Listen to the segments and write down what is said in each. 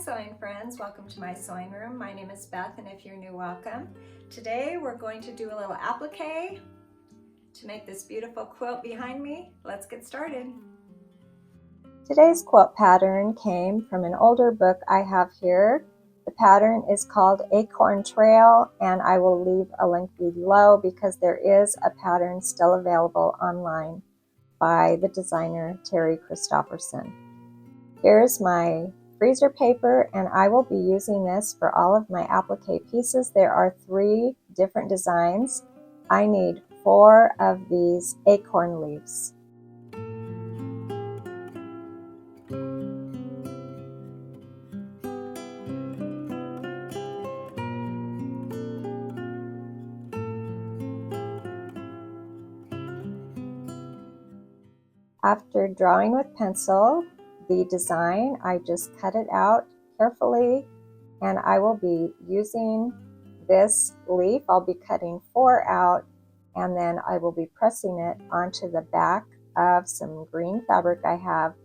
sewing friends, welcome to my sewing room. My name is Beth, and if you're new, welcome. Today we're going to do a little applique to make this beautiful quilt behind me. Let's get started. Today's quilt pattern came from an older book I have here. The pattern is called Acorn Trail, and I will leave a link below because there is a pattern still available online by the designer Terry Christopherson. Here's my freezer paper, and I will be using this for all of my applique pieces. There are 3 different designs. I need 4 of these acorn leaves. After drawing with pencil the design, I just cut it out carefully, and I will be using this leaf. I'll be cutting 4 out, and then I will be pressing it onto the back of some green fabric I have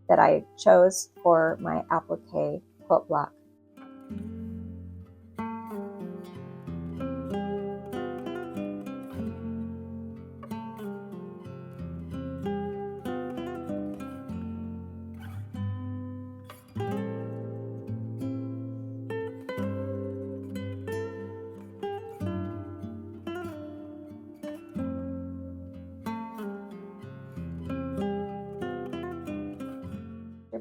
that I chose for my applique quilt block.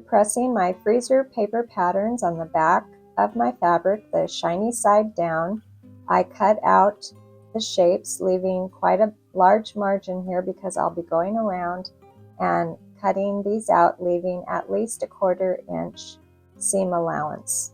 Pressing my freezer paper patterns on the back of my fabric, the shiny side down, I cut out the shapes, leaving quite a large margin here because I'll be going around and cutting these out, leaving at least a 1/4 inch seam allowance.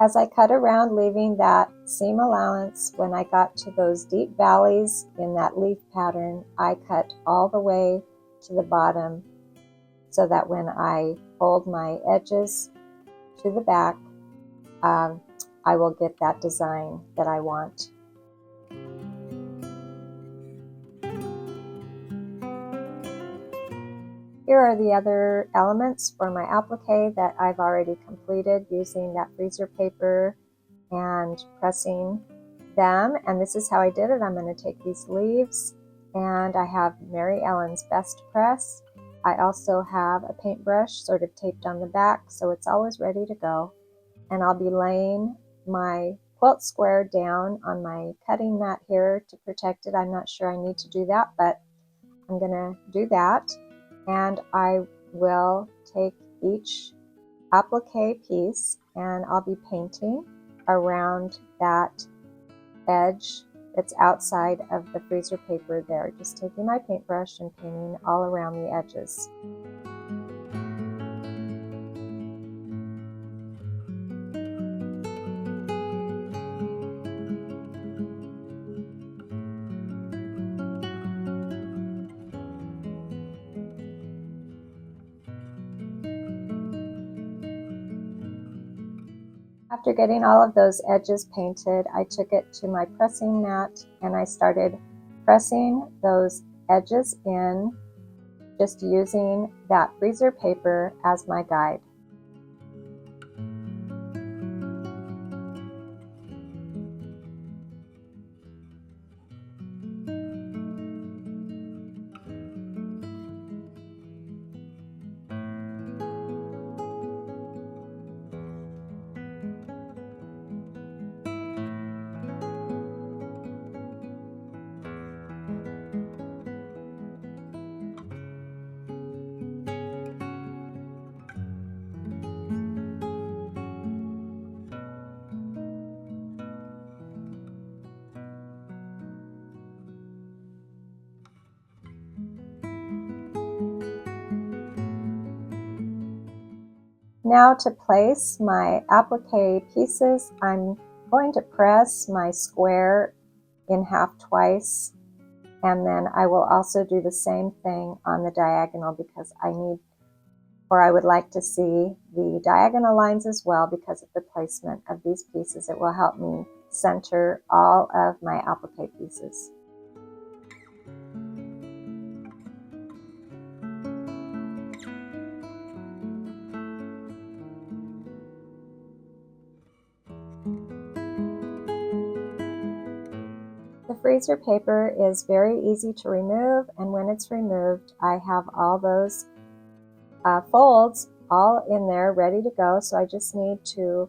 As I cut around, leaving that seam allowance, when I got to those deep valleys in that leaf pattern, I cut all the way to the bottom so that when I fold my edges to the back, I will get that design that I want. Here are the other elements for my applique that I've already completed using that freezer paper and pressing them. And this is how I did it. I'm going to take these leaves, and I have Mary Ellen's Best Press. I also have a paintbrush sort of taped on the back, so it's always ready to go. And I'll be laying my quilt square down on my cutting mat here to protect it. I'm not sure I need to do that, but I'm going to do that. And I will take each applique piece and I'll be painting around that edge that's outside of the freezer paper there. Just taking my paintbrush and painting all around the edges. After getting all of those edges painted, I took it to my pressing mat and I started pressing those edges in, just using that freezer paper as my guide. Now to place my applique pieces, I'm going to press my square in half twice, and then I will also do the same thing on the diagonal because I would like to see the diagonal lines as well because of the placement of these pieces. It will help me center all of my applique pieces. The freezer paper is very easy to remove, and when it's removed, I have all those folds all in there ready to go, so I just need to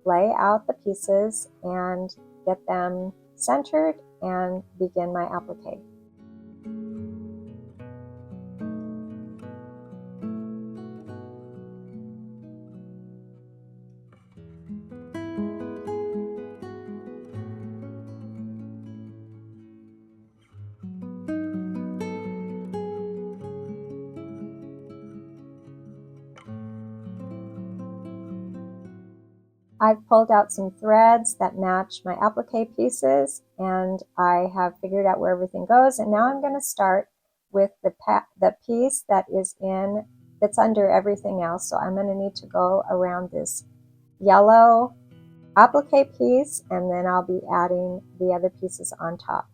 lay out the pieces and get them centered and begin my applique. I've pulled out some threads that match my applique pieces, and I have figured out where everything goes. And now I'm going to start with the piece that's under everything else. So I'm going to need to go around this yellow applique piece, and then I'll be adding the other pieces on top.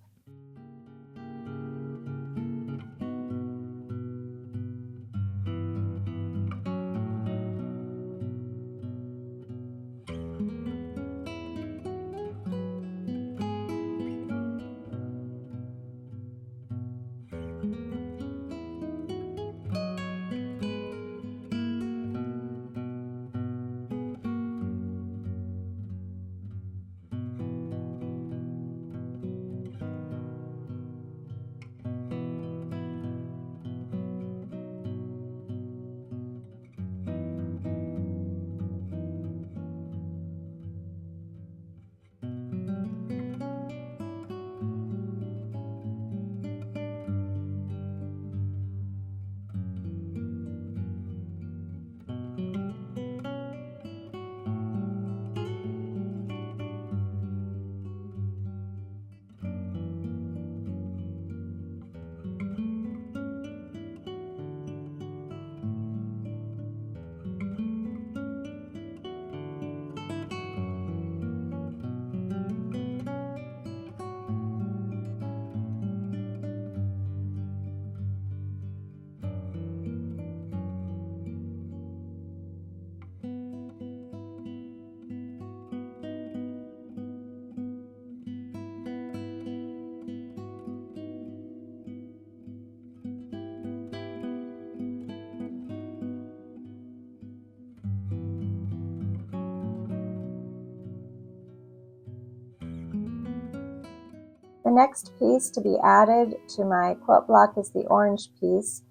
The next piece to be added to my quilt block is the orange piece,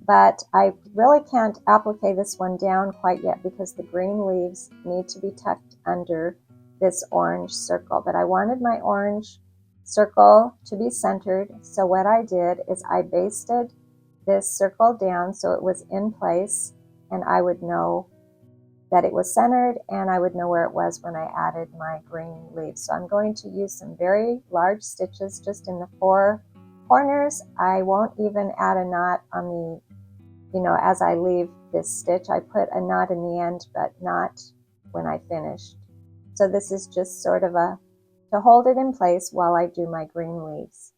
but I really can't applique this one down quite yet because the green leaves need to be tucked under this orange circle. But I wanted my orange circle to be centered, so what I did is I basted this circle down so it was in place, and I would know that it was centered, and I would know where it was when I added my green leaves. So I'm going to use some very large stitches just in the 4 corners. I won't even add a knot on the, as I leave this stitch. I put a knot in the end, but not when I finished. So this is just sort of to hold it in place while I do my green leaves.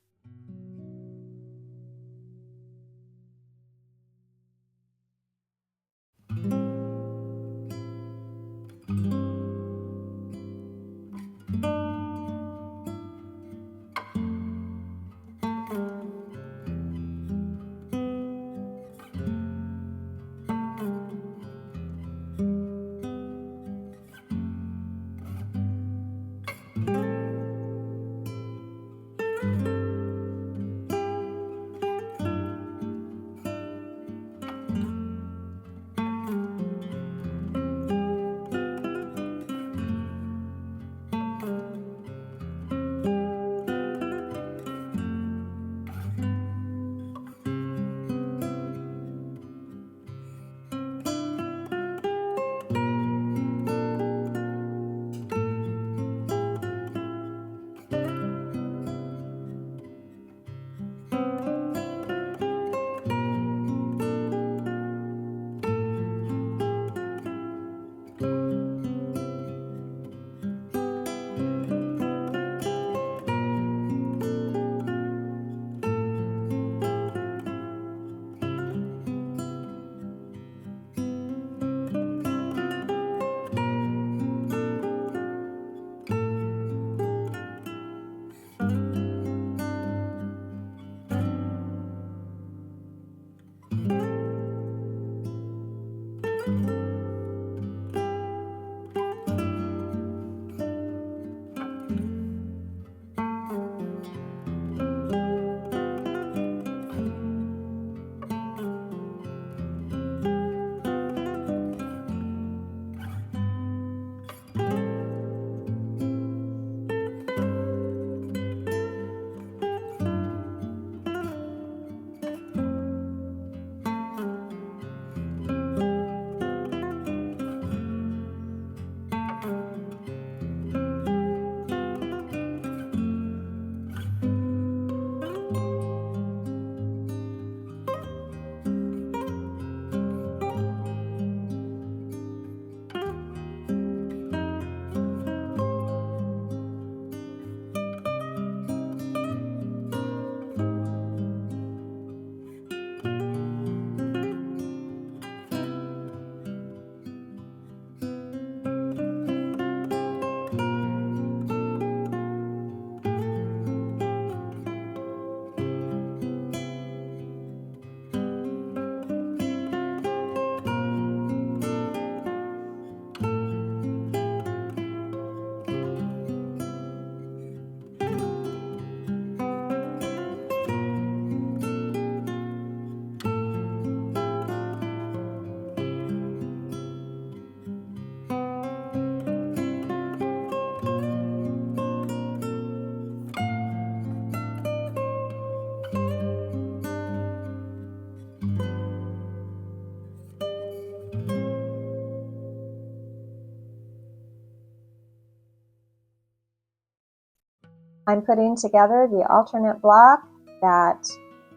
I'm putting together the alternate block. That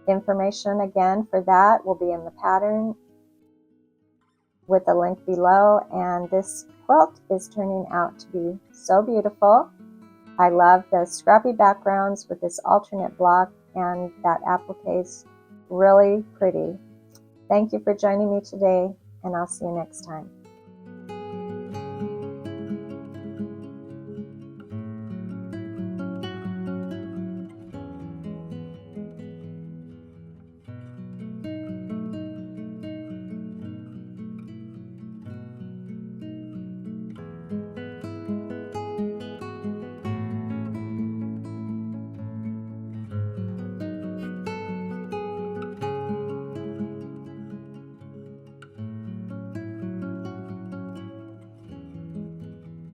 information again for that will be in the pattern with the link below, and this quilt is turning out to be so beautiful. I love the scrappy backgrounds with this alternate block, and that applique is really pretty. Thank you for joining me today, and I'll see you next time.